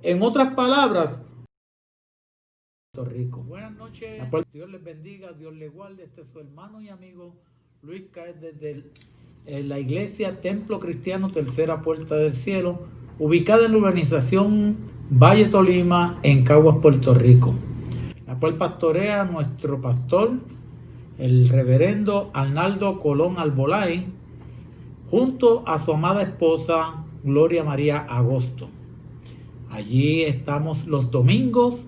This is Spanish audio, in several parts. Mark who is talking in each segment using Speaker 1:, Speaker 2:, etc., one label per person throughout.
Speaker 1: En otras palabras, Puerto Rico. Buenas noches, Dios les bendiga, Dios les guarde. Este es su hermano y amigo Luis Caes desde la iglesia Templo Cristiano Tercera Puerta del Cielo, ubicada en la urbanización Valle Tolima, en Caguas, Puerto Rico, la cual pastorea nuestro pastor, el reverendo Arnaldo Colón Albolay, junto a su amada esposa Gloria María Agosto. Allí estamos los domingos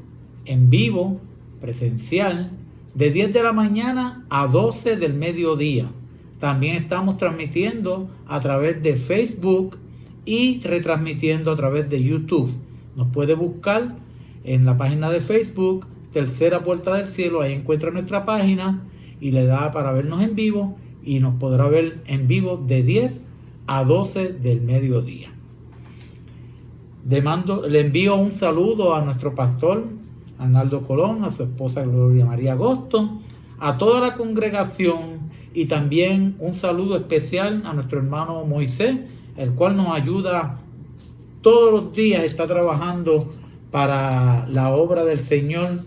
Speaker 1: en vivo, presencial, de 10 de la mañana a 12 del mediodía. También estamos transmitiendo a través de Facebook y retransmitiendo a través de YouTube. Nos puede buscar en la página de Facebook, Tercera Puerta del Cielo. Ahí encuentra nuestra página y le da para vernos en vivo, y nos podrá ver en vivo de 10 a 12 del mediodía. Le envío un saludo a nuestro pastor Arnaldo Colón, a su esposa Gloria María Agosto, a toda la congregación, y también un saludo especial a nuestro hermano Moisés, el cual nos ayuda todos los días, está trabajando para la obra del Señor,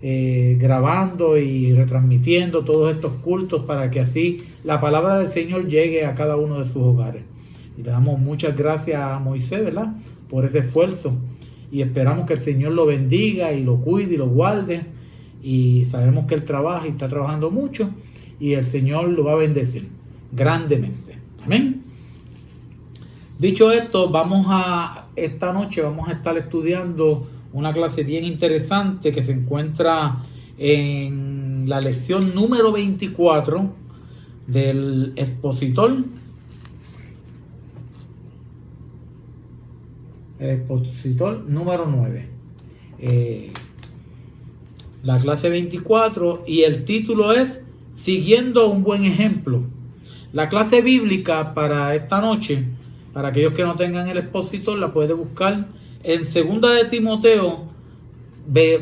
Speaker 1: grabando y retransmitiendo todos estos cultos para que así la palabra del Señor llegue a cada uno de sus hogares. Y le damos muchas gracias a Moisés, ¿verdad?, por ese esfuerzo, y esperamos que el Señor lo bendiga y lo cuide y lo guarde, y sabemos que él trabaja y está trabajando mucho, y el Señor lo va a bendecir grandemente. Amén. Dicho esto, esta noche vamos a estar estudiando una clase bien interesante que se encuentra en la lección número 24 del expositor. El expositor número 9. La clase 24, y el título es Siguiendo un buen ejemplo. La clase bíblica para esta noche, para aquellos que no tengan el expositor, la puede buscar en 2 de Timoteo,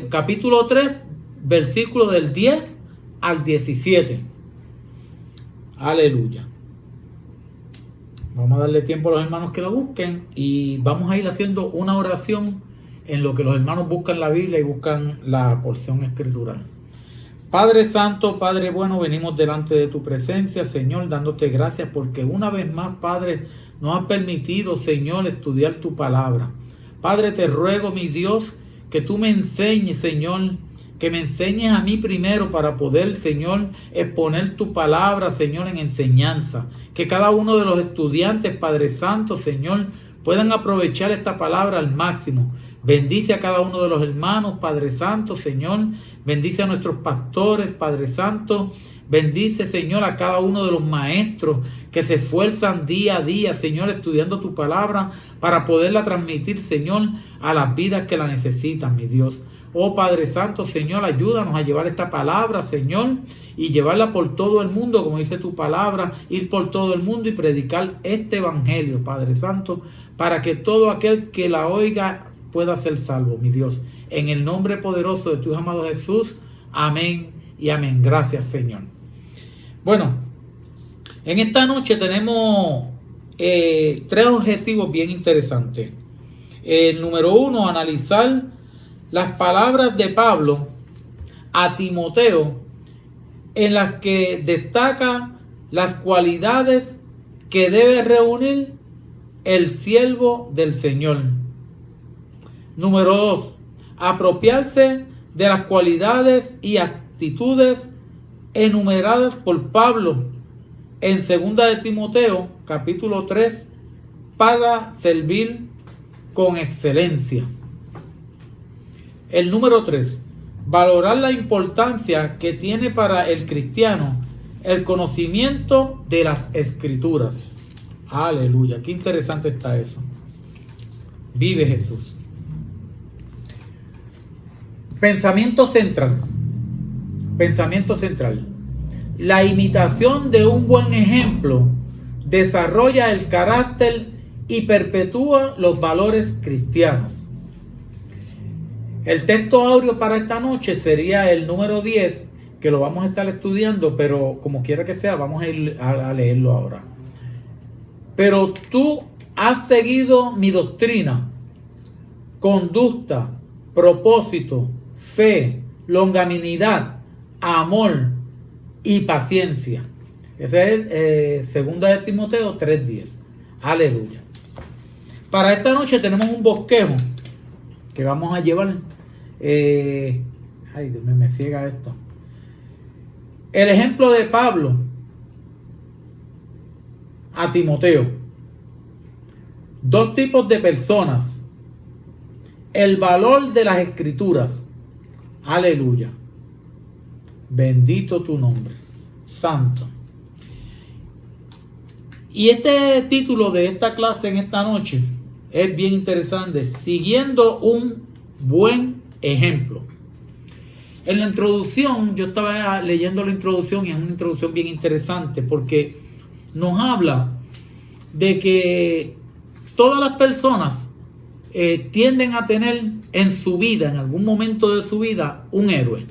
Speaker 1: capítulo 3, versículo del 10 al 17. Aleluya. Vamos a darle tiempo a los hermanos que lo busquen, y vamos a ir haciendo una oración en lo que los hermanos buscan la Biblia y buscan la porción escritural. Padre Santo, Padre bueno, venimos delante de tu presencia, Señor, dándote gracias porque una vez más, Padre, nos has permitido, Señor, estudiar tu palabra. Padre, te ruego, mi Dios, que tú me enseñes, Señor, que me enseñes a mí primero para poder, Señor, exponer tu palabra, Señor, en enseñanza. Que cada uno de los estudiantes, Padre Santo, Señor, puedan aprovechar esta palabra al máximo. Bendice a cada uno de los hermanos, Padre Santo, Señor. Bendice a nuestros pastores, Padre Santo. Bendice, Señor, a cada uno de los maestros que se esfuerzan día a día, Señor, estudiando tu palabra para poderla transmitir, Señor, a las vidas que la necesitan, mi Dios. Oh Padre Santo, Señor, ayúdanos a llevar esta palabra, Señor, y llevarla por todo el mundo, como dice tu palabra, ir por todo el mundo y predicar este evangelio, Padre Santo, para que todo aquel que la oiga pueda ser salvo, mi Dios. En el nombre poderoso de tu amado Jesús, amén y amén. Gracias, Señor. Bueno, en esta noche tenemos 3 objetivos bien interesantes. El número 1, analizar las palabras de Pablo a Timoteo, en las que destaca las cualidades que debe reunir el siervo del Señor. Número 2, apropiarse de las cualidades y actitudes enumeradas por Pablo en 2 de Timoteo, capítulo 3, para servir con excelencia. El número 3, valorar la importancia que tiene para el cristiano el conocimiento de las Escrituras. Aleluya, qué interesante está eso. Vive Jesús. Pensamiento central. Pensamiento central. La imitación de un buen ejemplo desarrolla el carácter y perpetúa los valores cristianos. El texto áureo para esta noche sería el número 10, que lo vamos a estar estudiando, pero como quiera que sea, vamos a ir a leerlo ahora. Pero tú has seguido mi doctrina, conducta, propósito, fe, longanimidad, amor y paciencia. Ese es el 2 de Timoteo 3:10. Aleluya. Para esta noche tenemos un bosquejo que vamos a llevar. Ay, Dios mío, me ciega esto. El ejemplo de Pablo a Timoteo. 2 tipos de personas. El valor de las escrituras. Aleluya. Bendito tu nombre, santo. Y este título de esta clase en esta noche es bien interesante. Siguiendo un buen ejemplo. En la introducción, yo estaba leyendo la introducción y es una introducción bien interesante porque nos habla de que todas las personas tienden a tener en su vida, en algún momento de su vida, un héroe.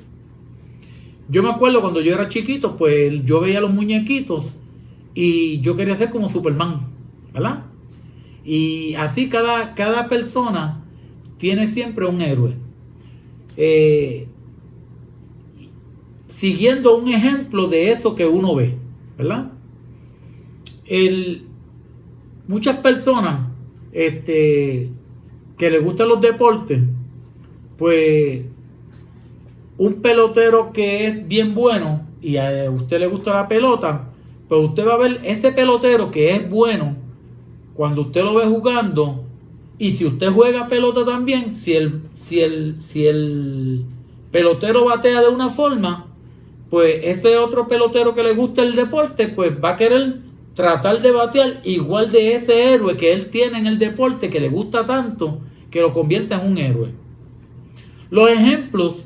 Speaker 1: Yo me acuerdo cuando yo era chiquito, pues yo veía los muñequitos y yo quería ser como Superman, ¿verdad? Y así cada persona tiene siempre un héroe. Siguiendo un ejemplo de eso que uno ve, ¿verdad? Muchas personas que les gustan los deportes, pues un pelotero que es bien bueno y a usted le gusta la pelota, pues usted va a ver ese pelotero que es bueno cuando usted lo ve jugando. Y si usted juega pelota también, si el pelotero batea de una forma, pues ese otro pelotero que le gusta el deporte, pues va a querer tratar de batear igual de ese héroe que él tiene en el deporte, que le gusta tanto, que lo convierte en un héroe. Los ejemplos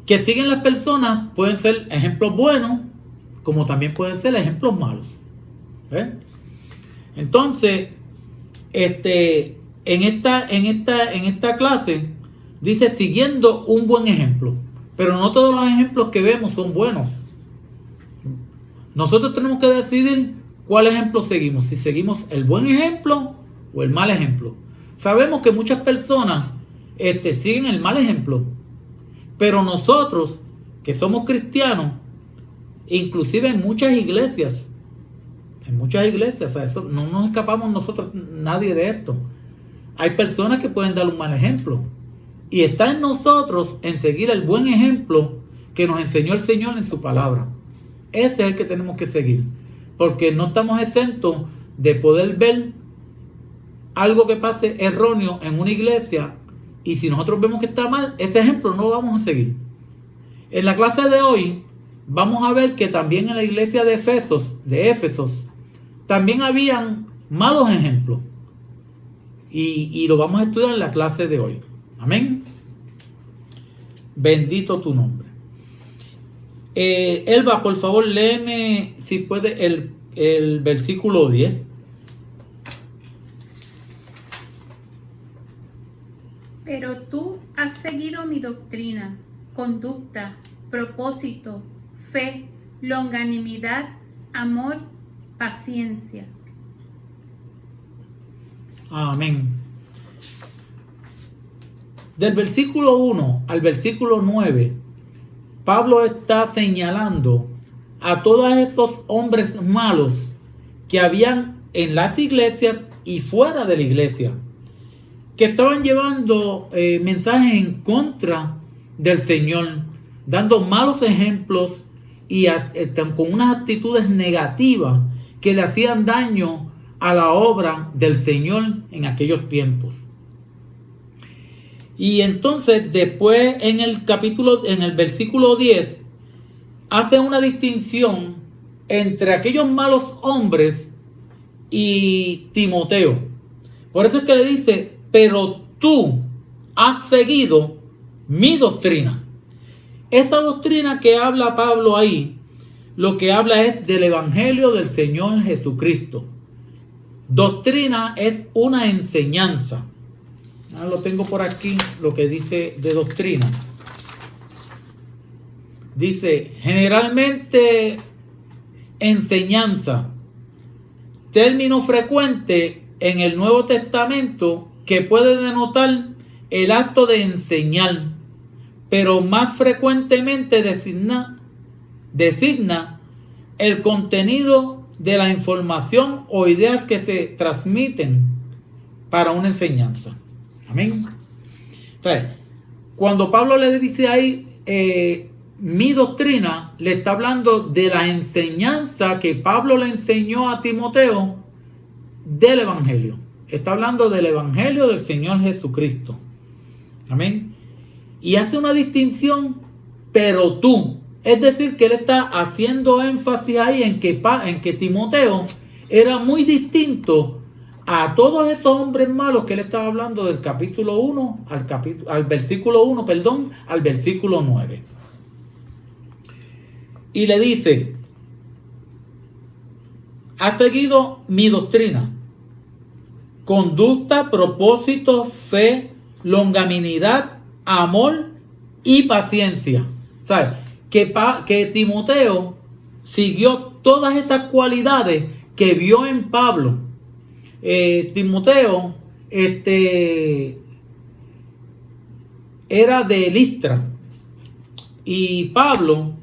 Speaker 1: que siguen las personas pueden ser ejemplos buenos, como también pueden ser ejemplos malos. Entonces, en esta clase dice siguiendo un buen ejemplo, pero no todos los ejemplos que vemos son buenos. Nosotros tenemos que decidir cuál ejemplo seguimos, si seguimos el buen ejemplo o el mal ejemplo. Sabemos que muchas personas siguen el mal ejemplo, pero nosotros que somos cristianos, inclusive en muchas iglesias, o sea, eso, no nos escapamos nosotros nadie de esto. Hay personas que pueden dar un mal ejemplo y está en nosotros en seguir el buen ejemplo que nos enseñó el Señor en su palabra. Ese es el que tenemos que seguir, porque no estamos exentos de poder ver algo que pase erróneo en una iglesia, y si nosotros vemos que está mal, ese ejemplo no lo vamos a seguir. En la clase de hoy vamos a ver que también en la iglesia de Éfesos también habían malos ejemplos, y lo vamos a estudiar en la clase de hoy. Amén. Bendito tu nombre. Elba, por favor, léeme, si puede, el versículo 10.
Speaker 2: Pero tú has seguido mi doctrina, conducta, propósito, fe, longanimidad, amor, paciencia.
Speaker 1: Amén. Del versículo 1 al versículo 9, Pablo está señalando a todos esos hombres malos que habían en las iglesias y fuera de la iglesia, que estaban llevando mensajes en contra del Señor, dando malos ejemplos y con unas actitudes negativas que le hacían daño a la obra del Señor en aquellos tiempos. Y entonces después en el versículo 10, hace una distinción entre aquellos malos hombres y Timoteo. Por eso es que le dice, pero tú has seguido mi doctrina. Esa doctrina que habla Pablo ahí, lo que habla es del evangelio del Señor Jesucristo. Doctrina es una enseñanza. Lo tengo por aquí, lo que dice de doctrina. Dice, generalmente enseñanza, término frecuente en el Nuevo Testamento que puede denotar el acto de enseñar, pero más frecuentemente designa el contenido de la información o ideas que se transmiten para una enseñanza. Amén. Entonces, cuando Pablo le dice ahí mi doctrina, le está hablando de la enseñanza que Pablo le enseñó a Timoteo del Evangelio. Está hablando del Evangelio del Señor Jesucristo. Amén. Y hace una distinción, pero tú. Es decir, que él está haciendo énfasis ahí en que Timoteo era muy distinto a todos esos hombres malos que él estaba hablando del capítulo 1 al versículo 1, al versículo 9. Y le dice, ha seguido mi doctrina, conducta, propósito, fe, longanimidad, amor y paciencia. ¿Sabes? Que Timoteo siguió todas esas cualidades que vio en Pablo. Timoteo era de Listra, y Pablo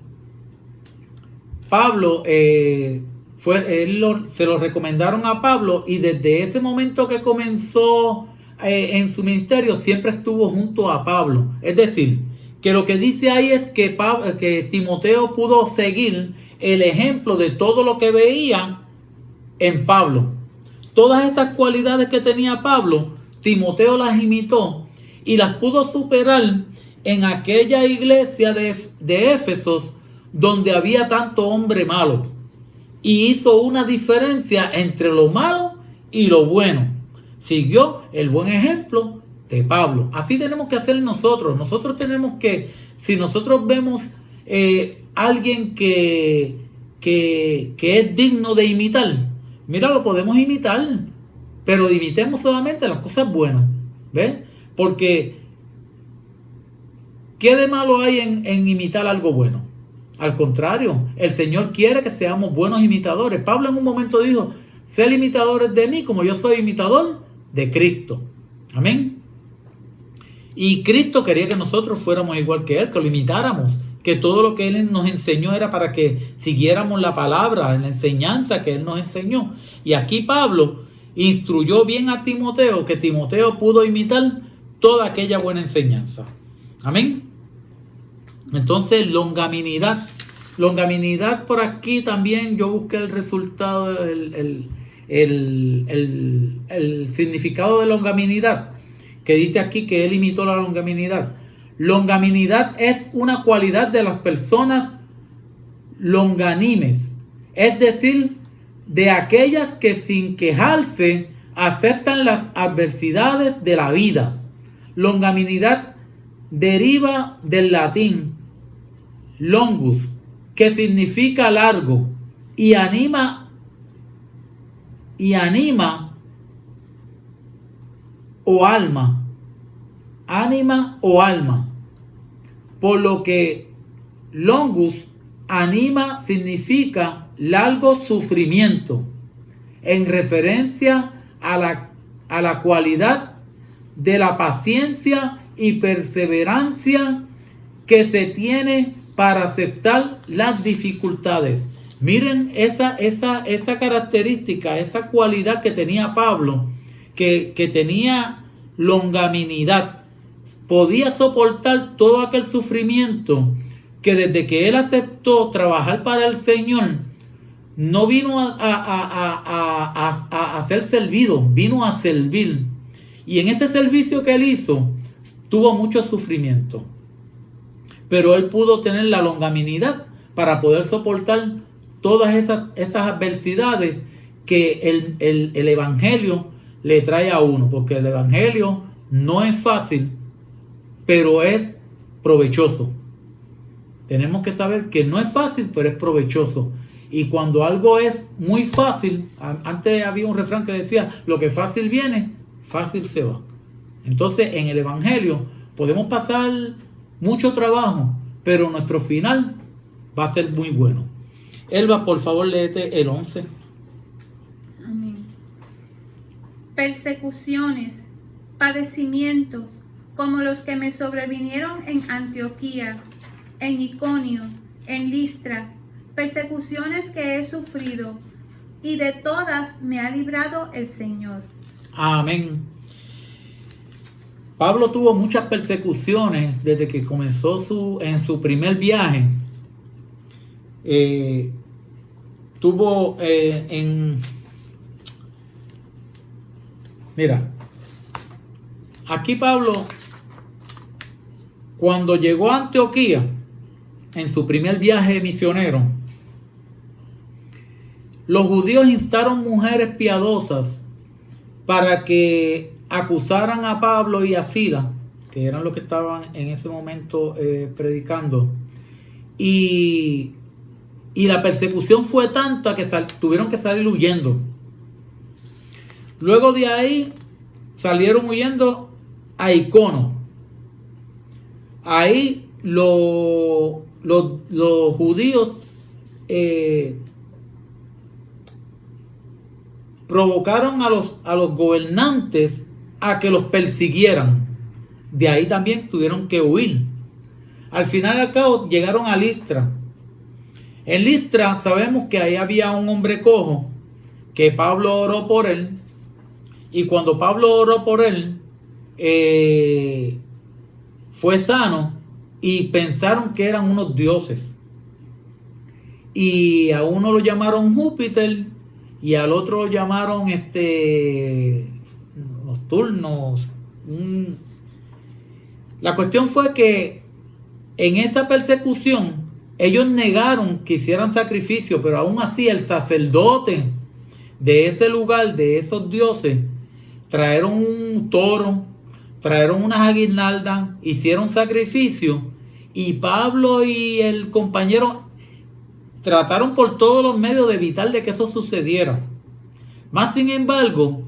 Speaker 1: se lo recomendaron a Pablo, y desde ese momento que comenzó en su ministerio siempre estuvo junto a Pablo. Es decir, que lo que dice ahí es que Timoteo pudo seguir el ejemplo de todo lo que veía en Pablo. Todas esas cualidades que tenía Pablo, Timoteo las imitó y las pudo superar en aquella iglesia de Éfesos donde había tanto hombre malo. Y hizo una diferencia entre lo malo y lo bueno. Siguió el buen ejemplo de Pablo. Así tenemos que hacer nosotros. Nosotros tenemos que, si nosotros vemos alguien que es digno de imitar, mira, lo podemos imitar, pero imitemos solamente las cosas buenas. ¿Ves? Porque ¿qué de malo hay en imitar algo bueno? Al contrario, el Señor quiere que seamos buenos imitadores. Pablo en un momento dijo, sed imitadores de mí como yo soy imitador de Cristo. Amén. Y Cristo quería que nosotros fuéramos igual que Él, que lo imitáramos, que todo lo que Él nos enseñó era para que siguiéramos la palabra, la enseñanza que Él nos enseñó. Y aquí Pablo instruyó bien a Timoteo, que Timoteo pudo imitar toda aquella buena enseñanza. Amén. Entonces, longanimidad. Longanimidad, por aquí también yo busqué el resultado, el significado de longanimidad, que dice aquí que él imitó la longanimidad. Longanimidad es una cualidad de las personas longánimes, es decir, de aquellas que sin quejarse aceptan las adversidades de la vida. Longanimidad deriva del latín longus, que significa largo, y anima o alma, ánima o alma, por lo que longus, anima, significa largo sufrimiento, en referencia a la cualidad de la paciencia y perseverancia que se tiene para aceptar las dificultades. Miren esa característica, esa cualidad que tenía Pablo, que tenía longanimidad. Podía soportar todo aquel sufrimiento, que desde que él aceptó trabajar para el Señor, no vino a ser servido, vino a servir. Y en ese servicio que él hizo, tuvo mucho sufrimiento. Pero él pudo tener la longanimidad para poder soportar todas esas adversidades que el Evangelio le trae a uno. Porque el Evangelio no es fácil, pero es provechoso. Tenemos que saber que no es fácil, pero es provechoso. Y cuando algo es muy fácil, antes había un refrán que decía, lo que fácil viene, fácil se va. Entonces en el Evangelio podemos pasar mucho trabajo, pero nuestro final va a ser muy bueno. Elba, por favor, léete el 11.
Speaker 2: Amén. Persecuciones, padecimientos como los que me sobrevinieron en Antioquía, en Iconio, en Listra, persecuciones que he sufrido, y de todas me ha librado el Señor.
Speaker 1: Amén. Pablo tuvo muchas persecuciones desde que comenzó en su primer viaje. Mira, aquí Pablo, cuando llegó a Antioquía, en su primer viaje misionero, los judíos instaron mujeres piadosas para que acusaran a Pablo y a Silas, que eran los que estaban en ese momento predicando. Y la persecución fue tanta que tuvieron que salir huyendo. Luego de ahí salieron huyendo a Icono. Ahí los judíos provocaron a los gobernantes a que los persiguieran. De ahí también tuvieron que huir. Al final y al cabo llegaron a Listra. En Listra sabemos que ahí había un hombre cojo, que Pablo oró por él. Y cuando Pablo oró por él, fue sano, y pensaron que eran unos dioses. Y a uno lo llamaron Júpiter y al otro lo llamaron nocturnos. La cuestión fue que en esa persecución ellos negaron que hicieran sacrificio, pero aún así el sacerdote de ese lugar, de esos dioses, trajeron un toro, trajeron unas aguinaldas, hicieron sacrificio, y Pablo y el compañero trataron por todos los medios de evitar de que eso sucediera. Más sin embargo,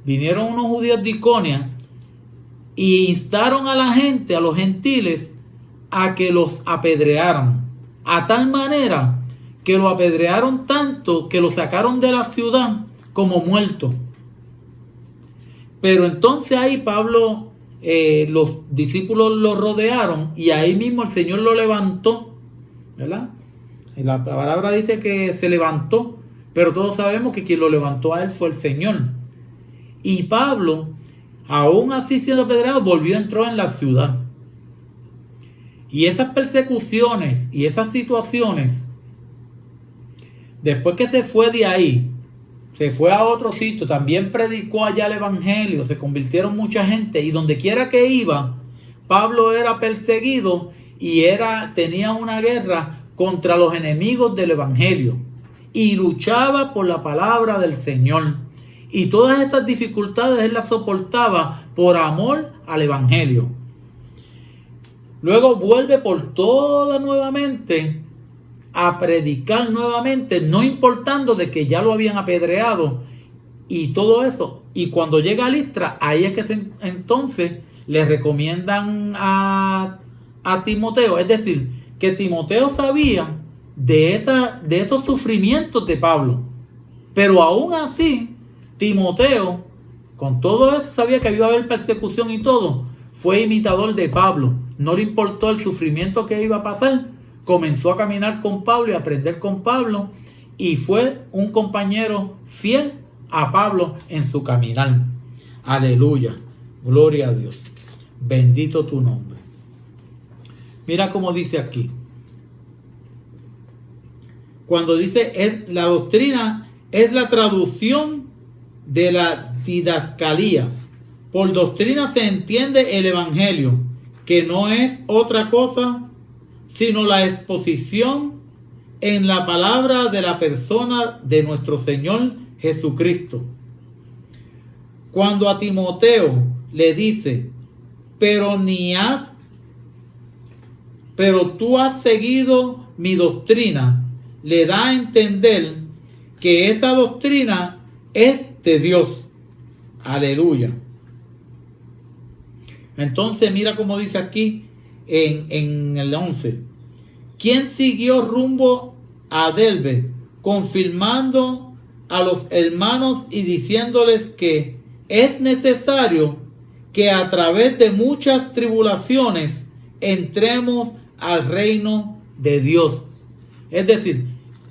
Speaker 1: vinieron unos judíos de Iconio y instaron a la gente, a los gentiles, a que los apedrearan, a tal manera que lo apedrearon tanto que lo sacaron de la ciudad como muerto. Pero entonces ahí Pablo, los discípulos lo rodearon, y ahí mismo el Señor lo levantó, ¿verdad? Y la palabra dice que se levantó, pero todos sabemos que quien lo levantó a él fue el Señor. Y Pablo, aún así siendo apedreado, entró en la ciudad. Y esas persecuciones y esas situaciones, después que se fue de ahí, se fue a otro sitio, también predicó allá el evangelio, se convirtieron mucha gente, y donde quiera que iba, Pablo era perseguido y tenía una guerra contra los enemigos del evangelio, y luchaba por la palabra del Señor. Y todas esas dificultades él las soportaba por amor al evangelio. Luego vuelve por toda nuevamente a predicar nuevamente, no importando de que ya lo habían apedreado y todo eso. Y cuando llega a Listra, ahí es que entonces le recomiendan a Timoteo. Es decir, que Timoteo sabía de esos sufrimientos de Pablo. Pero aún así, Timoteo, con todo eso, sabía que iba a haber persecución y todo. Fue imitador de Pablo. No le importó el sufrimiento que iba a pasar. Comenzó a caminar con Pablo y a aprender con Pablo, y fue un compañero fiel a Pablo en su caminar. Aleluya. Gloria a Dios. Bendito tu nombre. Mira cómo dice aquí. Cuando dice la doctrina es la traducción de la didascalía. Por doctrina se entiende el evangelio, que no es otra cosa sino la exposición en la palabra de la persona de nuestro Señor Jesucristo. Cuando a Timoteo le dice, pero tú has seguido mi doctrina, le da a entender que esa doctrina es de Dios. Aleluya. Entonces mira cómo dice aquí en el 11. ¿Quién siguió rumbo a Derbe, confirmando a los hermanos y diciéndoles que es necesario que a través de muchas tribulaciones entremos al reino de Dios. Es decir,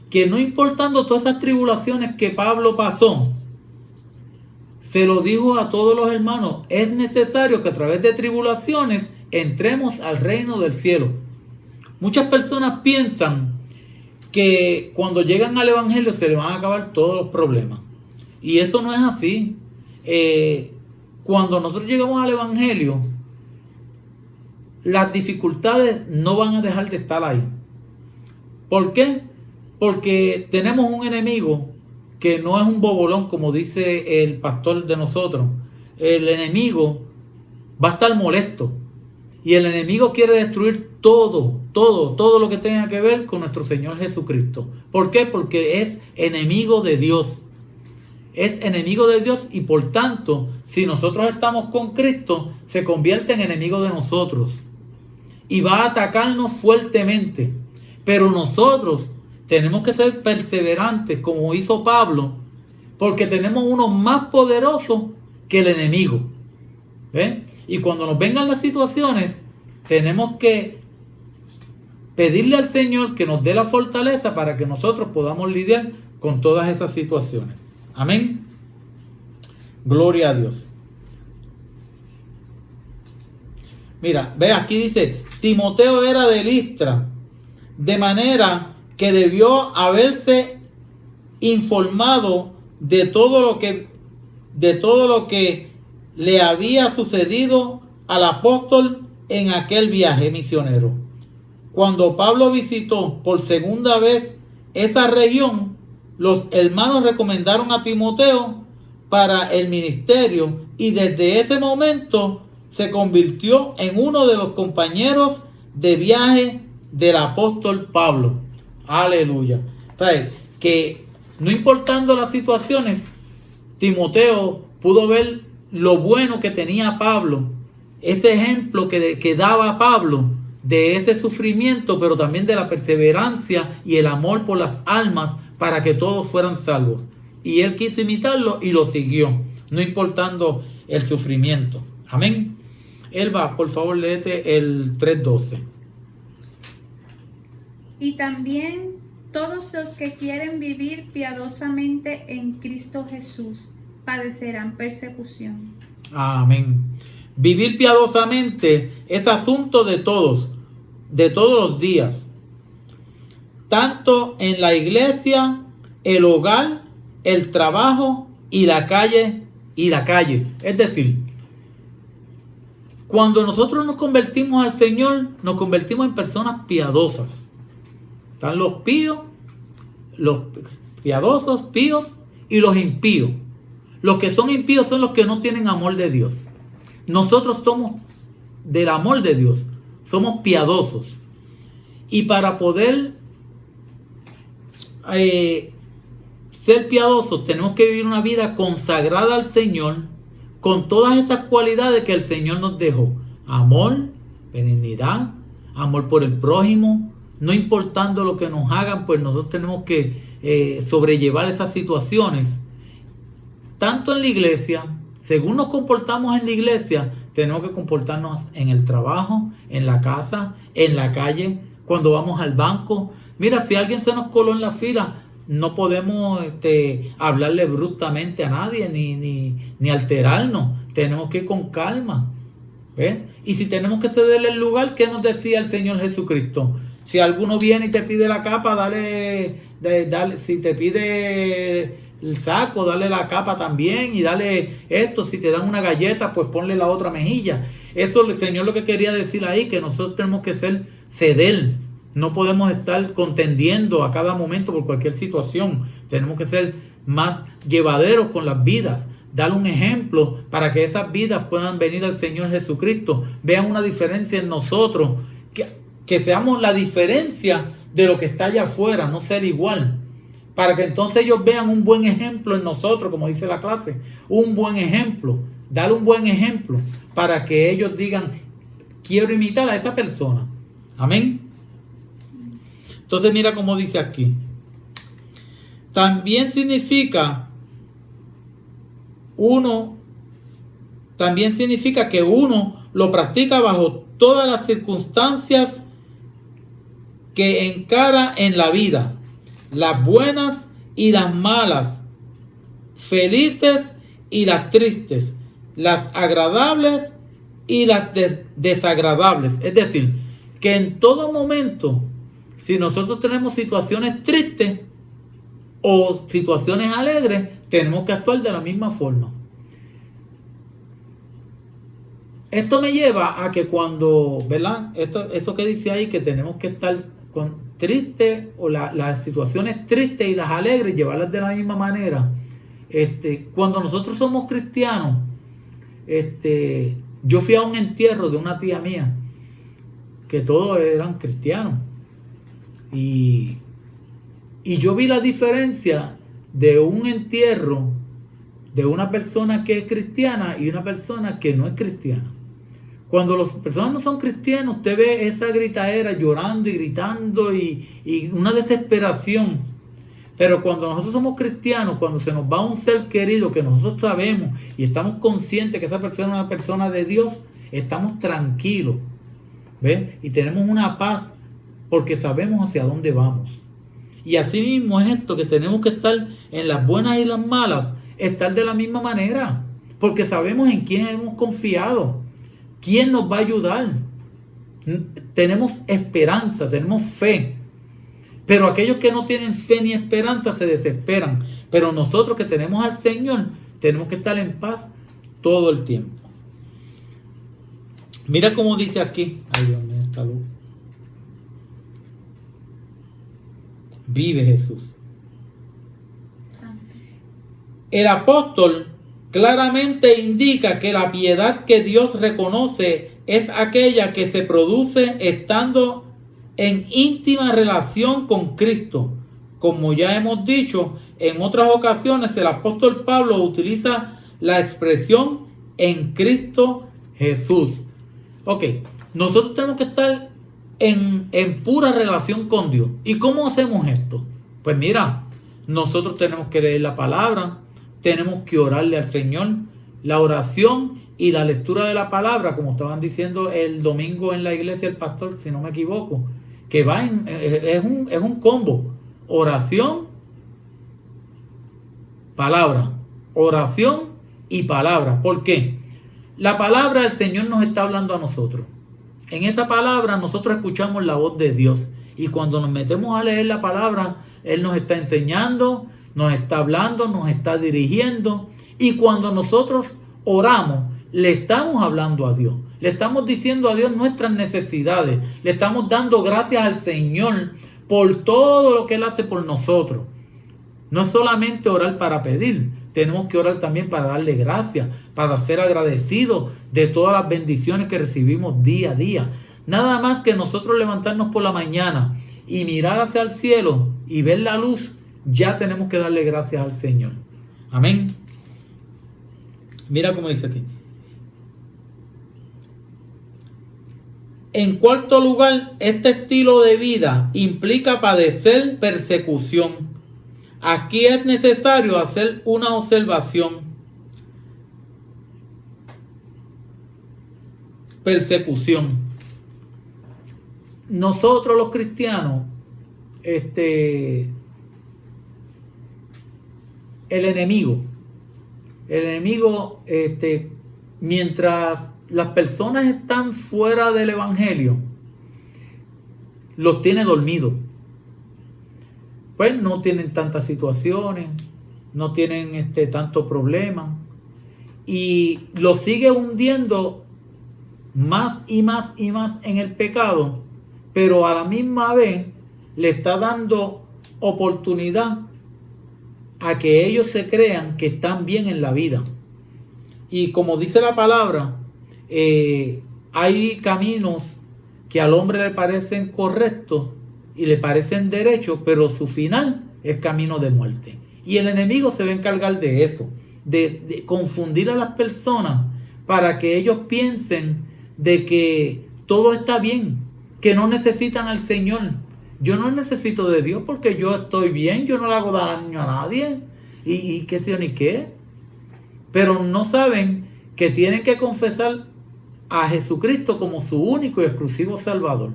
Speaker 1: que no importando todas esas tribulaciones que Pablo pasó, se lo dijo a todos los hermanos, es necesario que a través de tribulaciones entremos al reino del cielo. Muchas personas piensan que cuando llegan al evangelio se les van a acabar todos los problemas. Y eso no es así. Cuando nosotros llegamos al evangelio, las dificultades no van a dejar de estar ahí. ¿Por qué? Porque tenemos un enemigo que no es un bobolón, como dice el pastor de nosotros. El enemigo va a estar molesto. Y el enemigo quiere destruir todo lo que tenga que ver con nuestro Señor Jesucristo. ¿Por qué? Porque es enemigo de Dios. Es enemigo de Dios y por tanto, si nosotros estamos con Cristo, se convierte en enemigo de nosotros. Y va a atacarnos fuertemente. Pero nosotros tenemos que ser perseverantes, como hizo Pablo, porque tenemos uno más poderoso que el enemigo. ¿Ven? Y cuando nos vengan las situaciones, tenemos que pedirle al Señor que nos dé la fortaleza para que nosotros podamos lidiar con todas esas situaciones. Amén. Gloria a Dios. Mira, ve aquí dice, Timoteo era de Listra, de manera que debió haberse informado de todo lo que le había sucedido al apóstol en aquel viaje misionero. Cuando Pablo visitó por segunda vez esa región, los hermanos recomendaron a Timoteo para el ministerio y desde ese momento se convirtió en uno de los compañeros de viaje del apóstol Pablo. Aleluya. ¿Sabes? Que no importando las situaciones, Timoteo pudo ver lo bueno que tenía Pablo, ese ejemplo que daba Pablo de ese sufrimiento, pero también de la perseverancia y el amor por las almas para que todos fueran salvos. Y él quiso imitarlo y lo siguió, no importando el sufrimiento. Amén. Elba, por favor, léete el 3:12.
Speaker 2: Y también todos los que quieren vivir piadosamente en Cristo Jesús padecerán persecución.
Speaker 1: Amén. Vivir piadosamente es asunto de todos los días. Tanto en la iglesia, el hogar, el trabajo y la calle. Es decir, cuando nosotros nos convertimos al Señor, nos convertimos en personas piadosas. Están los píos, los piadosos, píos y los impíos. Los que son impíos son los que no tienen amor de Dios. Nosotros somos del amor de Dios, somos piadosos. Y para poder ser piadosos, tenemos que vivir una vida consagrada al Señor, con todas esas cualidades que el Señor nos dejó. Amor, benignidad, amor por el prójimo. No importando lo que nos hagan, pues nosotros tenemos que sobrellevar esas situaciones. Tanto en la iglesia, según nos comportamos en la iglesia, tenemos que comportarnos en el trabajo, en la casa, en la calle, cuando vamos al banco. Mira, si alguien se nos coló en la fila, no podemos hablarle bruscamente a nadie ni alterarnos. Tenemos que ir con calma. ¿Ves? Y si tenemos que cederle el lugar, ¿qué nos decía el Señor Jesucristo? Si alguno viene y te pide la capa, dale, si te pide el saco, dale la capa también y dale esto. Si te dan una galleta, pues ponle la otra mejilla. Eso el Señor lo que quería decir ahí, que nosotros tenemos que ceder. No podemos estar contendiendo a cada momento por cualquier situación. Tenemos que ser más llevaderos con las vidas. Dar un ejemplo para que esas vidas puedan venir al Señor Jesucristo. Vean una diferencia en nosotros. Que seamos la diferencia de lo que está allá afuera, no ser igual. Para que entonces ellos vean un buen ejemplo en nosotros, como dice la clase. Un buen ejemplo. Dar un buen ejemplo para que ellos digan, quiero imitar a esa persona. Amén. Entonces mira cómo dice aquí. También significa también significa que uno lo practica bajo todas las circunstancias que encara en la vida, las buenas y las malas, felices y las tristes, las agradables y las desagradables. Es decir, que en todo momento, si nosotros tenemos situaciones tristes o situaciones alegres, tenemos que actuar de la misma forma. Esto me lleva a que cuando, ¿verdad? Eso que dice ahí, que tenemos que estar tristes, o las situaciones tristes y las alegres, llevarlas de la misma manera. Cuando nosotros somos cristianos, yo fui a un entierro de una tía mía, que todos eran cristianos. Y yo vi la diferencia de un entierro de una persona que es cristiana y una persona que no es cristiana. Cuando las personas no son cristianas, usted ve esa gritadera, llorando y gritando y una desesperación. Pero cuando nosotros somos cristianos, cuando se nos va un ser querido que nosotros sabemos y estamos conscientes que esa persona es una persona de Dios, estamos tranquilos, ¿ves? Y tenemos una paz porque sabemos hacia dónde vamos. Y así mismo es esto, que tenemos que estar en las buenas y las malas, estar de la misma manera, porque sabemos en quién hemos confiado, quién nos va a ayudar. Tenemos esperanza, tenemos fe. Pero aquellos que no tienen fe ni esperanza se desesperan. Pero nosotros que tenemos al Señor, tenemos que estar en paz todo el tiempo. Mira cómo dice aquí. Ay, Dios mío, esta luz. Vive Jesús. El apóstol claramente indica que la piedad que Dios reconoce es aquella que se produce estando en íntima relación con Cristo. Como ya hemos dicho en otras ocasiones, el apóstol Pablo utiliza la expresión en Cristo Jesús. Ok, nosotros tenemos que estar en pura relación con Dios. ¿Y cómo hacemos esto? Pues mira, nosotros tenemos que leer la palabra, tenemos que orarle al Señor. La oración y la lectura de la palabra, como estaban diciendo el domingo en la iglesia el pastor, si no me equivoco, que es un combo: oración, palabra, oración y palabra. ¿Por qué? La palabra del Señor nos está hablando a nosotros. En esa palabra nosotros escuchamos la voz de Dios, y cuando nos metemos a leer la palabra, Él nos está enseñando, nos está hablando, nos está dirigiendo. Y cuando nosotros oramos, le estamos hablando a Dios, le estamos diciendo a Dios nuestras necesidades, le estamos dando gracias al Señor por todo lo que Él hace por nosotros. No es solamente orar para pedir, tenemos que orar también para darle gracias, para ser agradecidos de todas las bendiciones que recibimos día a día. Nada más que nosotros levantarnos por la mañana y mirar hacia el cielo y ver la luz, ya tenemos que darle gracias al Señor. Amén. Mira cómo dice aquí. En cuarto lugar, este estilo de vida implica padecer persecución. Aquí es necesario hacer una observación. Persecución. Nosotros los cristianos, el enemigo, mientras las personas están fuera del evangelio, los tiene dormidos. Pues no tienen tantas situaciones, no tienen tantos problemas, y los sigue hundiendo más y más y más en el pecado, pero a la misma vez le está dando oportunidad a que ellos se crean que están bien en la vida. Y como dice la palabra, hay caminos que al hombre le parecen correctos y le parecen derechos, pero su final es camino de muerte. Y el enemigo se va a encargar de eso, de confundir a las personas para que ellos piensen de que todo está bien, que no necesitan al Señor. Yo no necesito de Dios porque yo estoy bien, yo no le hago daño a nadie, y qué sé yo ni qué. Pero no saben que tienen que confesar a Jesucristo como su único y exclusivo Salvador.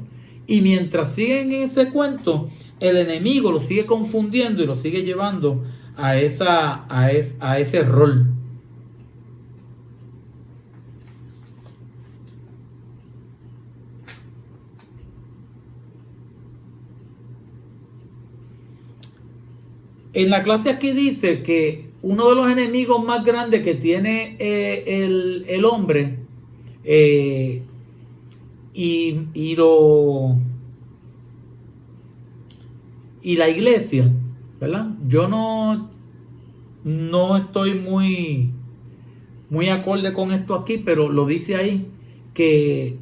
Speaker 1: Y mientras siguen en ese cuento, el enemigo lo sigue confundiendo y lo sigue llevando a ese rol. En la clase aquí dice que uno de los enemigos más grandes que tiene el hombre y la iglesia, ¿verdad? Yo no estoy muy acorde con esto aquí, pero lo dice ahí, que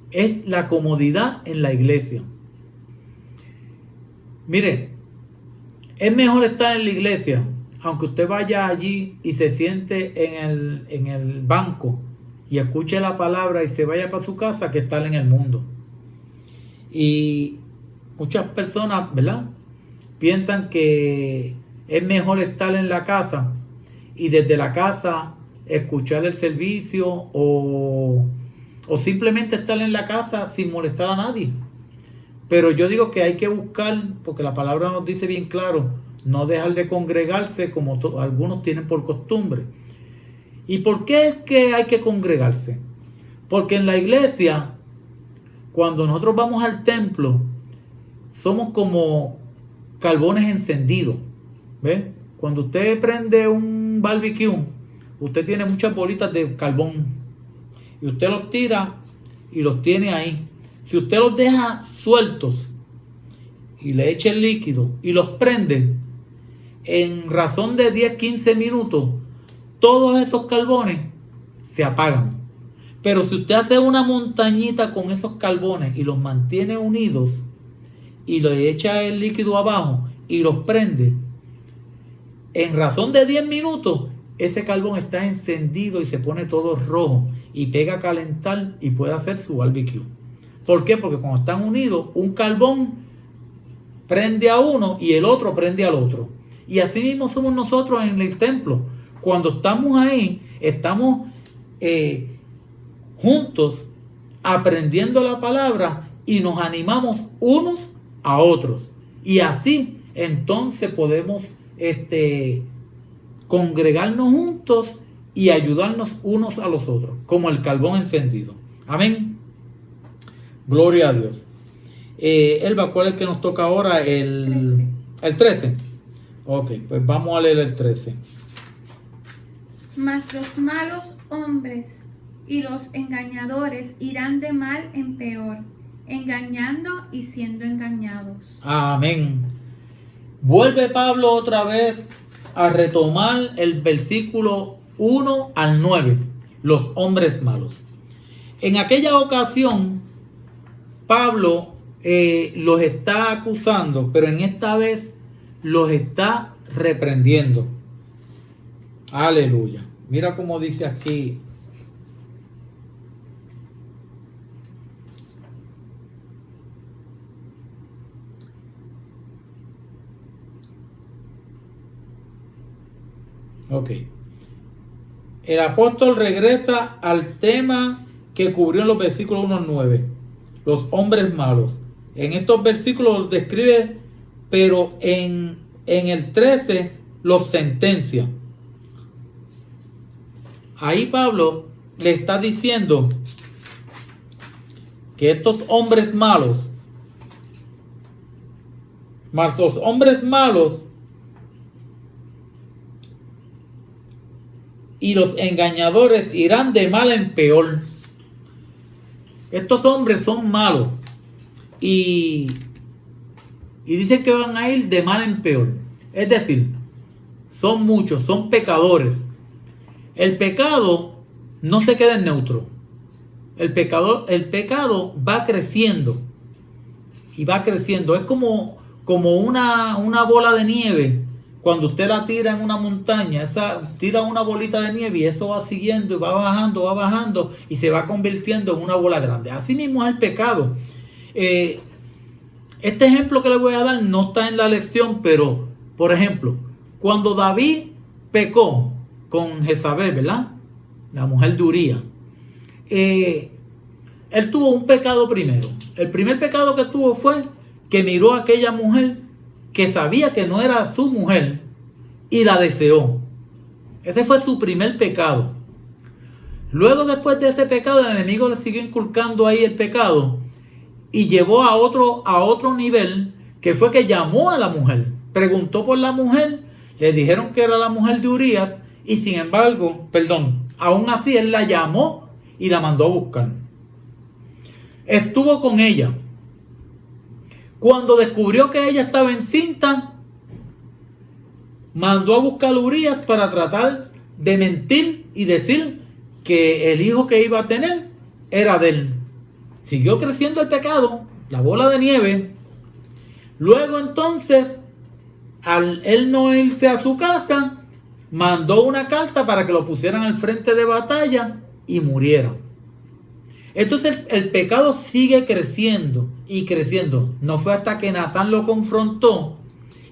Speaker 1: es la comodidad en la iglesia. Mire, es mejor estar en la iglesia, aunque usted vaya allí y se siente en el banco y escuche la palabra y se vaya para su casa, que estar en el mundo. Y muchas personas, ¿verdad?, piensan que es mejor estar en la casa y desde la casa escuchar el servicio o simplemente estar en la casa sin molestar a nadie. Pero yo digo que hay que buscar, porque la palabra nos dice bien claro, no dejar de congregarse como algunos tienen por costumbre. ¿Y por qué es que hay que congregarse? Porque en la iglesia, cuando nosotros vamos al templo, somos como carbones encendidos. ¿Ve? Cuando usted prende un barbecue, usted tiene muchas bolitas de carbón y usted los tira y los tiene ahí. Si usted los deja sueltos y le echa el líquido y los prende, en razón de 10-15 minutos, todos esos carbones se apagan. Pero si usted hace una montañita con esos carbones y los mantiene unidos y le echa el líquido abajo y los prende, en razón de 10 minutos, ese carbón está encendido y se pone todo rojo y pega a calentar y puede hacer su barbecue. ¿Por qué? Porque cuando están unidos, un carbón prende a uno y el otro prende al otro. Y así mismo somos nosotros en el templo. Cuando estamos ahí, estamos juntos aprendiendo la palabra y nos animamos unos a otros. Y así entonces podemos congregarnos juntos y ayudarnos unos a los otros, como el carbón encendido. Amén. Gloria a Dios. Elba, ¿cuál es el que nos toca ahora? El 13. Ok, pues vamos a leer el 13.
Speaker 2: Mas los malos hombres y los engañadores irán de mal en peor, engañando y siendo engañados.
Speaker 1: Amén. Vuelve Pablo otra vez a retomar el versículo 1 al 9, los hombres malos. En aquella ocasión, Pablo los está acusando, pero en esta vez los está reprendiendo. Aleluya. Mira cómo dice aquí. Ok. El apóstol regresa al tema que cubrió en los versículos 1 al 9. Los hombres malos. En estos versículos los describe, pero en el 13 los sentencia. Ahí Pablo le está diciendo que estos hombres malos, más los hombres malos y los engañadores irán de mal en peor. Estos hombres son malos y dicen que van a ir de mal en peor. Es decir, son muchos, son pecadores. El pecado no se queda en neutro. El pecado va creciendo y va creciendo. Es como una bola de nieve. Cuando usted la tira en una montaña, tira una bolita de nieve y eso va siguiendo y va bajando y se va convirtiendo en una bola grande. Así mismo es el pecado. Este ejemplo que le voy a dar no está en la lección, pero, por ejemplo, cuando David pecó con Jezabel, ¿verdad? la mujer de Urías, él tuvo un pecado primero. El primer pecado que tuvo fue que miró a aquella mujer que sabía que no era su mujer y la deseó. Ese fue su primer pecado. Luego, después de ese pecado, el enemigo le siguió inculcando ahí el pecado y llevó a otro nivel, que fue que llamó a la mujer, preguntó por la mujer, le dijeron que era la mujer de Urías y sin embargo, aún así él la llamó y la mandó a buscar. Estuvo con ella. Cuando descubrió que ella estaba encinta, mandó a buscar a Urías para tratar de mentir y decir que el hijo que iba a tener era de él. Siguió creciendo el pecado, la bola de nieve. Luego entonces, al él no irse a su casa, mandó una carta para que lo pusieran al frente de batalla y muriera. Entonces el pecado sigue creciendo y creciendo. No fue hasta que Natán lo confrontó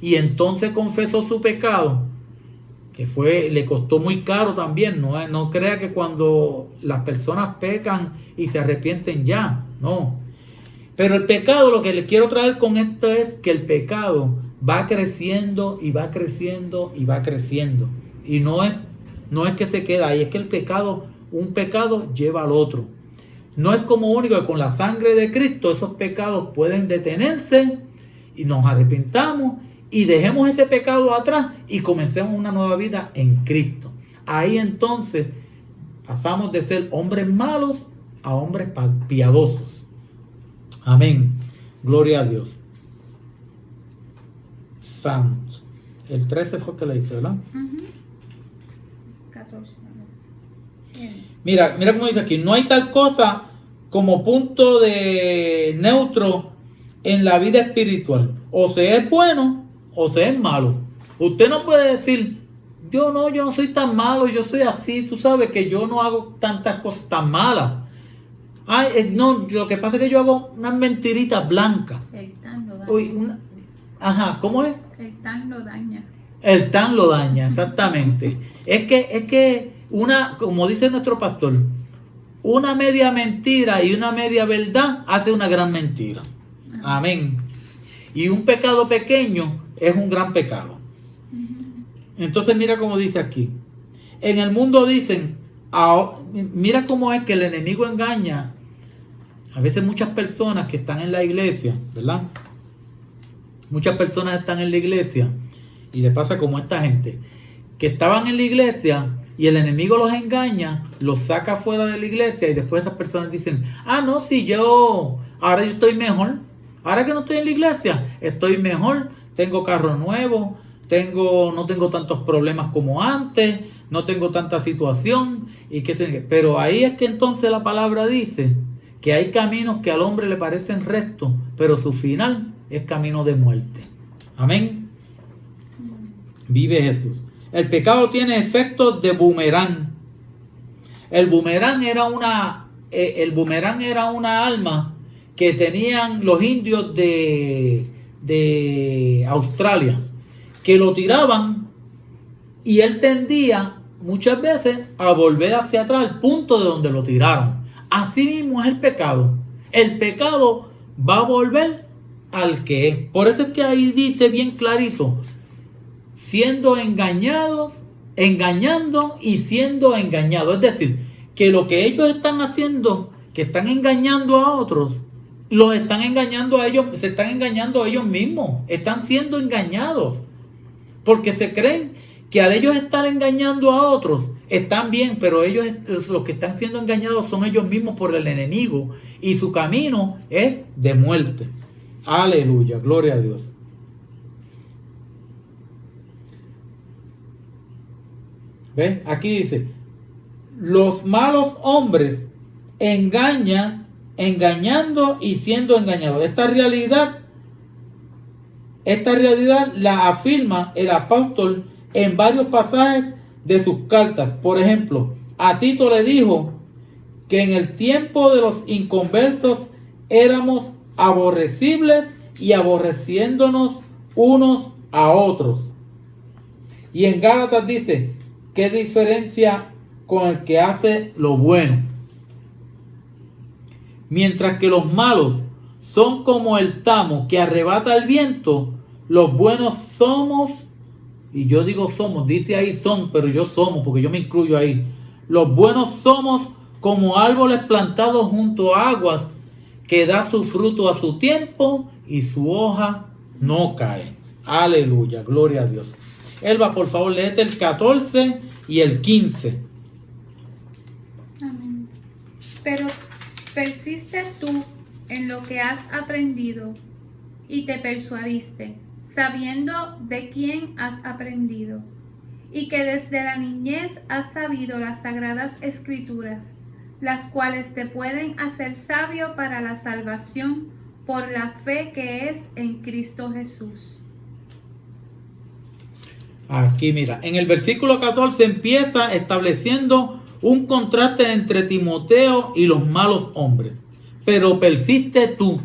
Speaker 1: y entonces confesó su pecado, que le costó muy caro también. No crea que cuando las personas pecan y se arrepienten ya, no. Pero el pecado, lo que les quiero traer con esto es que el pecado va creciendo y va creciendo y va creciendo. Y no es que se queda ahí, es que un pecado lleva al otro. No es como único que con la sangre de Cristo esos pecados pueden detenerse y nos arrepintamos y dejemos ese pecado atrás y comencemos una nueva vida en Cristo. Ahí entonces pasamos de ser hombres malos a hombres piadosos. Amén. Gloria a Dios. Santo. El 13 fue que leíste, ¿verdad?
Speaker 2: 14.
Speaker 1: Mira cómo dice aquí. No hay tal cosa como punto de neutro en la vida espiritual. O se es bueno o se es malo. Usted no puede decir, yo no soy tan malo, yo soy así. Tú sabes que yo no hago tantas cosas tan malas. No, lo que pasa es que yo hago unas mentiritas blancas.
Speaker 2: El tan lo daña.
Speaker 1: ¿Cómo es?
Speaker 2: El tan lo daña.
Speaker 1: El tan lo daña, exactamente. Es que como dice nuestro pastor, una media mentira y una media verdad hace una gran mentira. Amén. Y un pecado pequeño es un gran pecado. Entonces mira cómo dice aquí. En el mundo dicen, mira cómo es que el enemigo engaña. A veces muchas personas que están en la iglesia, ¿verdad? Muchas personas están en la iglesia y le pasa como a esta gente que estaban en la iglesia y el enemigo los engaña, los saca fuera de la iglesia y después esas personas dicen, no, si ahora yo estoy mejor, ahora que no estoy en la iglesia, estoy mejor, tengo carro nuevo, no tengo tantos problemas como antes, no tengo tanta situación, pero ahí es que entonces la palabra dice que hay caminos que al hombre le parecen rectos, pero su final es camino de muerte. Amén. Vive Jesús. El pecado tiene efectos de boomerang. El boomerang era una arma que tenían los indios de Australia, que lo tiraban y él tendía muchas veces a volver hacia atrás al punto de donde lo tiraron. Así mismo es el pecado. El pecado va a volver al que es. Por eso es que ahí dice bien clarito, siendo engañados, engañando y siendo engañados. Es decir, que lo que ellos están haciendo, que están engañando a otros, los están engañando a ellos, se están engañando a ellos mismos, están siendo engañados, porque se creen que al ellos estar engañando a otros, están bien, pero ellos, los que están siendo engañados son ellos mismos por el enemigo, y su camino es de muerte. Aleluya, gloria a Dios. ¿Ven? Aquí dice, los malos hombres engañan, engañando y siendo engañados. Esta realidad la afirma el apóstol en varios pasajes de sus cartas. Por ejemplo, a Tito le dijo que en el tiempo de los inconversos éramos aborrecibles y aborreciéndonos unos a otros. Y en Gálatas dice, ¿qué diferencia con el que hace lo bueno. Mientras que los malos son como el tamo que arrebata el viento, los buenos somos, y yo digo somos, dice ahí son, pero yo somos, porque yo me incluyo ahí. Los buenos somos como árboles plantados junto a aguas, que da su fruto a su tiempo y su hoja no cae. Aleluya, gloria a Dios. Elba, por favor, léete el 14 y el 15.
Speaker 2: Amén. Pero persiste tú en lo que has aprendido y te persuadiste, sabiendo de quién has aprendido, y que desde la niñez has sabido las sagradas escrituras, las cuales te pueden hacer sabio para la salvación por la fe que es en Cristo Jesús.
Speaker 1: Aquí mira, en el versículo 14 empieza estableciendo un contraste entre Timoteo y los malos hombres. Pero persiste tú,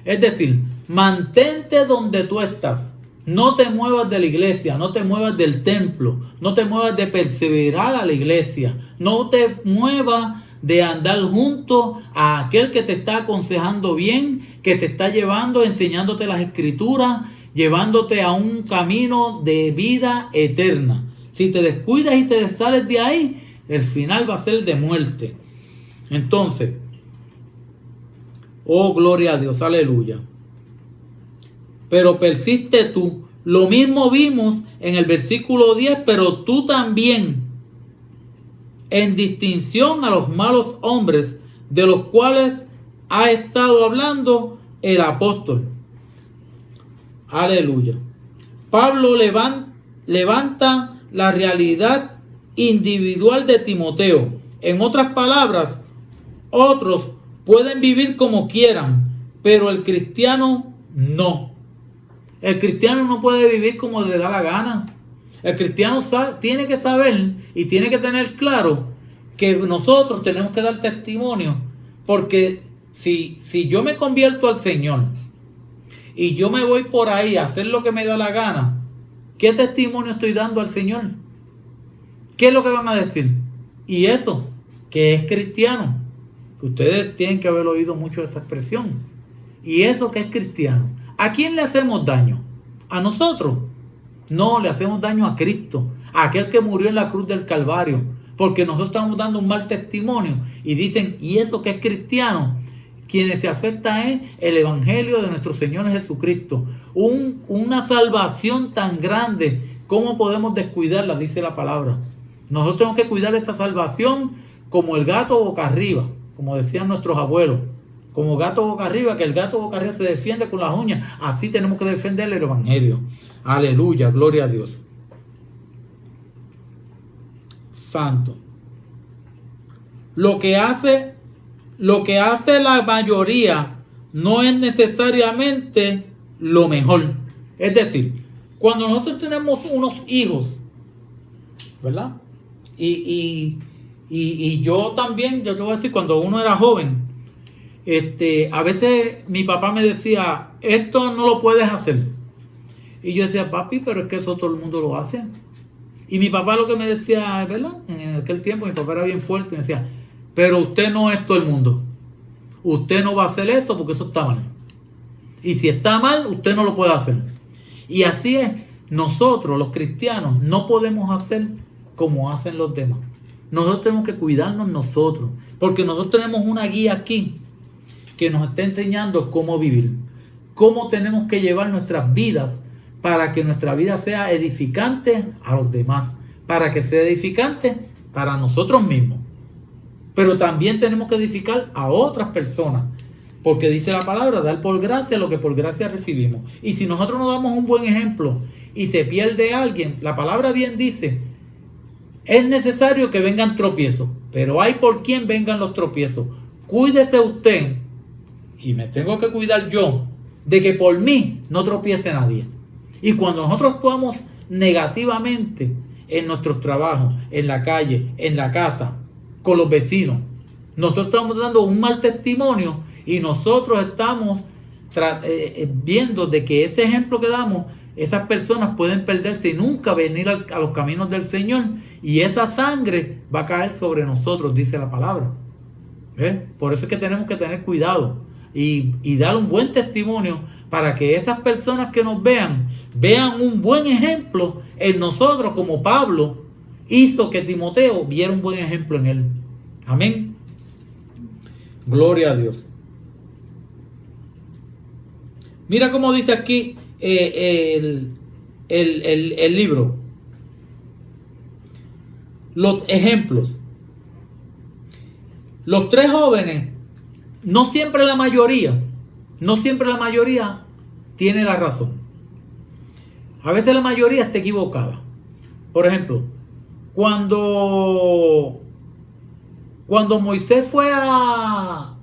Speaker 1: es decir, mantente donde tú estás. No te muevas de la iglesia, no te muevas del templo, no te muevas de perseverar a la iglesia, no te muevas de andar junto a aquel que te está aconsejando bien, que te está llevando, enseñándote las escrituras, llevándote a un camino de vida eterna. Si te descuidas y te sales de ahí, el final va a ser de muerte. Entonces, oh gloria a Dios, aleluya. Pero persiste tú. Lo mismo vimos en el versículo 10, pero tú también, en distinción a los malos hombres de los cuales ha estado hablando el apóstol. Aleluya. Pablo levanta la realidad individual de Timoteo. En otras palabras, otros pueden vivir como quieran, pero el cristiano no. El cristiano no puede vivir como le da la gana. El cristiano tiene que saber y tiene que tener claro que nosotros tenemos que dar testimonio, porque si yo me convierto al Señor y yo me voy por ahí a hacer lo que me da la gana, ¿qué testimonio estoy dando al Señor? ¿Qué es lo que van a decir? Y eso, que es cristiano. Ustedes tienen que haber oído mucho esa expresión. Y eso que es cristiano. ¿A quién le hacemos daño? ¿A nosotros? No, le hacemos daño a Cristo, a aquel que murió en la cruz del Calvario, porque nosotros estamos dando un mal testimonio. Y dicen, y eso que es cristiano, quienes se afecta es el evangelio de nuestro Señor Jesucristo. Una salvación tan grande, ¿cómo podemos descuidarla? Dice la palabra. Nosotros tenemos que cuidar esa salvación como el gato boca arriba, como decían nuestros abuelos. Como gato boca arriba, que el gato boca arriba se defiende con las uñas. Así tenemos que defender el evangelio. Aleluya, gloria a Dios. Santo. Lo que hace la mayoría no es necesariamente lo mejor. Es decir, cuando nosotros tenemos unos hijos, ¿verdad? Y yo también, yo te voy a decir, cuando uno era joven, a veces mi papá me decía, esto no lo puedes hacer. Y yo decía, papi, pero es que eso todo el mundo lo hace. Y mi papá lo que me decía, ¿verdad? En aquel tiempo mi papá era bien fuerte, me decía, pero usted no es todo el mundo. Usted no va a hacer eso porque eso está mal. Y si está mal, usted no lo puede hacer. Y así es, nosotros los cristianos no podemos hacer como hacen los demás. Nosotros tenemos que cuidarnos nosotros, porque nosotros tenemos una guía aquí que nos está enseñando cómo vivir, cómo tenemos que llevar nuestras vidas para que nuestra vida sea edificante a los demás, para que sea edificante para nosotros mismos. Pero también tenemos que edificar a otras personas, porque dice la palabra, dar por gracia lo que por gracia recibimos. Y si nosotros no damos un buen ejemplo y se pierde alguien, la palabra bien dice, es necesario que vengan tropiezos, pero hay por quien vengan los tropiezos. Cuídese usted, y me tengo que cuidar yo, de que por mí no tropiece nadie. Y cuando nosotros actuamos negativamente en nuestros trabajos, en la calle, en la casa, con los vecinos, nosotros estamos dando un mal testimonio y nosotros estamos viendo de que ese ejemplo que damos esas personas pueden perderse y nunca venir a los caminos del Señor, y esa sangre va a caer sobre nosotros, dice la palabra. Por eso es que tenemos que tener cuidado y dar un buen testimonio para que esas personas que nos vean un buen ejemplo en nosotros, como Pablo hizo que Timoteo viera un buen ejemplo en él. Amén. Gloria a Dios. Mira cómo dice aquí el libro. Los ejemplos. Los tres jóvenes, no siempre la mayoría tiene la razón. A veces la mayoría está equivocada. Por ejemplo, cuando Moisés fue a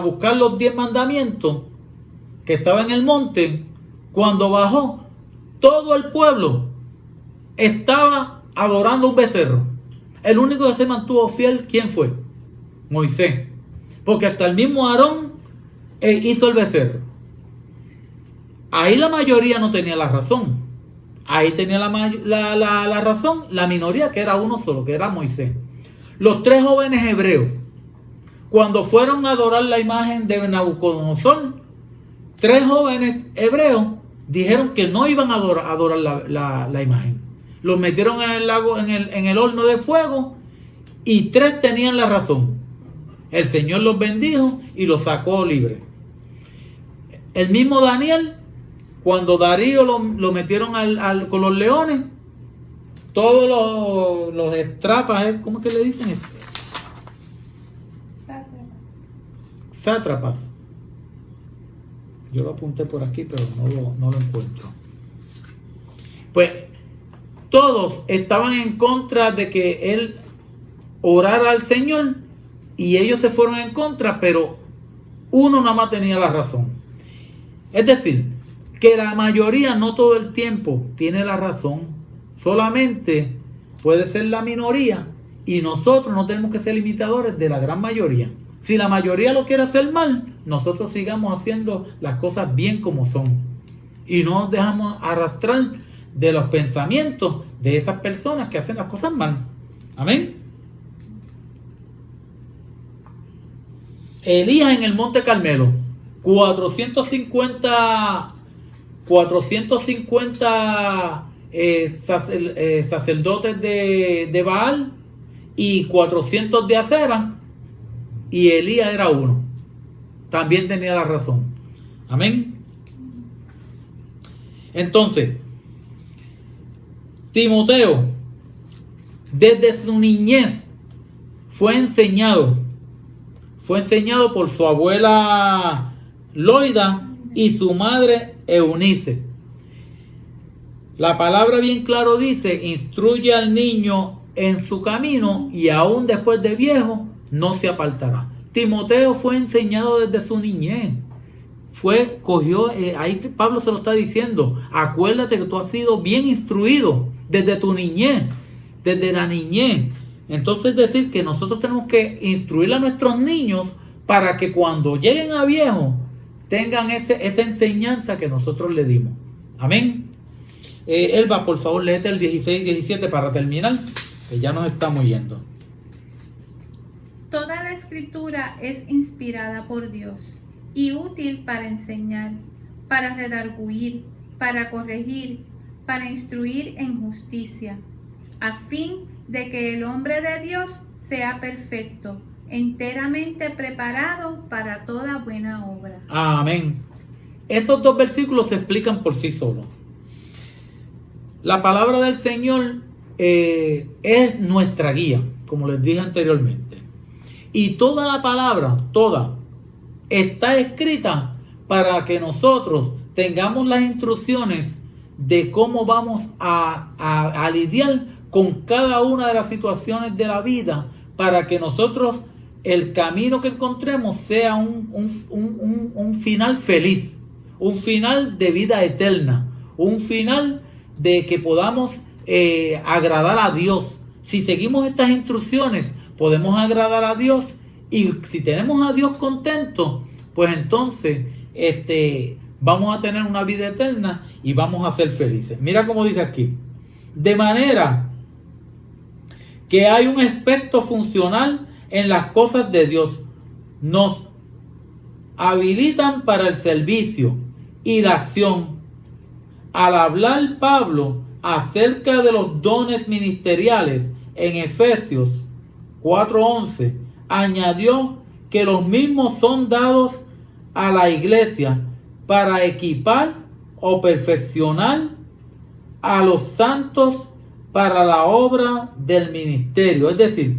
Speaker 1: buscar los 10 mandamientos, que estaba en el monte, cuando bajó, todo el pueblo estaba adorando un becerro. El único que se mantuvo fiel, ¿quién fue? Moisés. Porque hasta el mismo Aarón hizo el becerro. Ahí la mayoría no tenía la razón. Ahí tenía la razón la minoría, que era uno solo, que era Moisés. Los tres jóvenes hebreos, cuando fueron a adorar la imagen de Nabucodonosor, tres jóvenes hebreos dijeron que no iban a adorar la imagen. Los metieron en el lago, en el horno de fuego, y tres tenían la razón. El Señor los bendijo y los sacó libre. El mismo Daniel, cuando Darío lo metieron con los leones, todos los extrapas, ¿cómo es que le dicen eso? Sátrapas. Yo lo apunté por aquí, pero no lo encuentro. Pues todos estaban en contra de que él orara al Señor, y ellos se fueron en contra, pero uno nada más tenía la razón. Es decir, que la mayoría no todo el tiempo tiene la razón, solamente puede ser la minoría, y nosotros no tenemos que ser imitadores de la gran mayoría. Si la mayoría lo quiere hacer mal, nosotros sigamos haciendo las cosas bien como son, y no nos dejamos arrastrar de los pensamientos de esas personas que hacen las cosas mal. Amén. Elías en el Monte Carmelo, 450 sacerdotes de Baal y 400 de Acera, y Elías era uno. También tenía la razón. Amén. Entonces, Timoteo, desde su niñez, fue enseñado por su abuela Loida y su madre Eunice. La palabra bien claro dice: instruye al niño en su camino, y aún después de viejo no se apartará. Timoteo fue enseñado desde su niñez. Ahí Pablo se lo está diciendo: acuérdate que tú has sido bien instruido desde tu niñez, desde la niñez. Entonces, decir que nosotros tenemos que instruir a nuestros niños para que cuando lleguen a viejo tengan esa enseñanza que nosotros le dimos. Amén. Elba, por favor, léete el 16 y 17 para terminar, que ya nos estamos yendo.
Speaker 2: Toda la escritura es inspirada por Dios y útil para enseñar, para redarguir, para corregir, para instruir en justicia, a fin de que el hombre de Dios sea perfecto, enteramente preparado para toda buena obra.
Speaker 1: Amén. Esos dos versículos se explican por sí solos. La palabra del Señor es nuestra guía, como les dije anteriormente. Y toda la palabra, toda, está escrita para que nosotros tengamos las instrucciones de cómo vamos a lidiar con cada una de las situaciones de la vida, para que nosotros, el camino que encontremos sea un final feliz, un final de vida eterna, un final de que podamos agradar a Dios. Si seguimos estas instrucciones, podemos agradar a Dios, y si tenemos a Dios contento, pues entonces vamos a tener una vida eterna y vamos a ser felices. Mira cómo dice aquí. De manera que hay un aspecto funcional en las cosas de Dios. Nos habilitan para el servicio y la acción. Al hablar Pablo acerca de los dones ministeriales en Efesios 4:11, añadió que los mismos son dados a la iglesia para equipar o perfeccionar a los santos para la obra del ministerio. Es decir,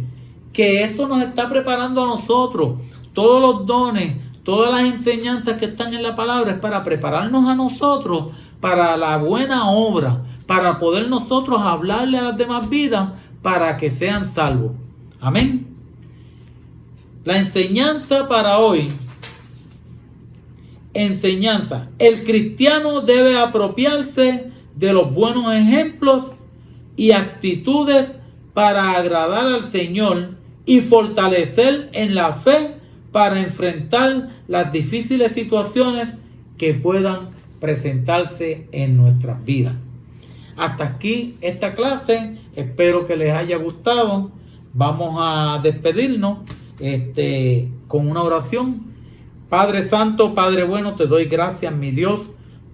Speaker 1: que eso nos está preparando a nosotros. Todos los dones, todas las enseñanzas que están en la palabra es para prepararnos a nosotros para la buena obra, para poder nosotros hablarle a las demás vidas para que sean salvos. Amén. La enseñanza para hoy. Enseñanza. El cristiano debe apropiarse de los buenos ejemplos y actitudes para agradar al Señor y fortalecer en la fe para enfrentar las difíciles situaciones que puedan presentarse en nuestras vidas. Hasta aquí esta clase. Espero que les haya gustado. Vamos a despedirnos con una oración. Padre Santo, Padre bueno, te doy gracias, mi Dios,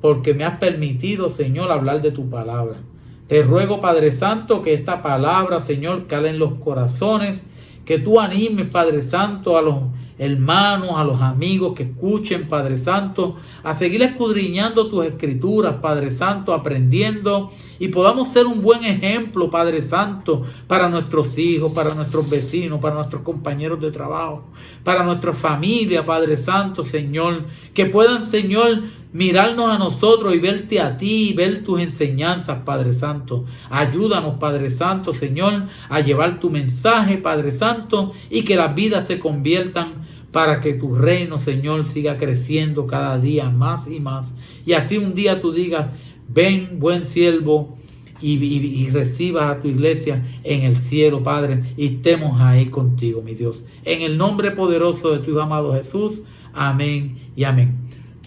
Speaker 1: porque me has permitido, Señor, hablar de tu palabra. Te ruego, Padre Santo, que esta palabra, Señor, cale en los corazones, que tú animes, Padre Santo, a los hermanos, a los amigos que escuchen, Padre Santo, a seguir escudriñando tus escrituras, Padre Santo, aprendiendo y podamos ser un buen ejemplo, Padre Santo, para nuestros hijos, para nuestros vecinos, para nuestros compañeros de trabajo, para nuestra familia, Padre Santo, Señor, que puedan, Señor, mirarnos a nosotros y verte a ti, y ver tus enseñanzas, Padre Santo. Ayúdanos, Padre Santo, Señor, a llevar tu mensaje, Padre Santo, y que las vidas se conviertan para que tu reino, Señor, siga creciendo cada día más y más. Y así un día tú digas, ven, buen siervo, y recibas a tu iglesia en el cielo, Padre, y estemos ahí contigo, mi Dios. En el nombre poderoso de tu Hijo amado Jesús. Amén y amén.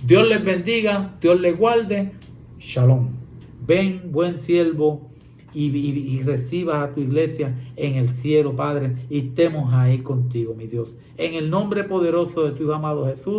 Speaker 1: Dios les bendiga, Dios les guarde. Shalom. Ven, buen siervo, y recibas a tu iglesia en el cielo, Padre, y estemos ahí contigo, mi Dios. En el nombre poderoso de tu Hijo amado Jesús.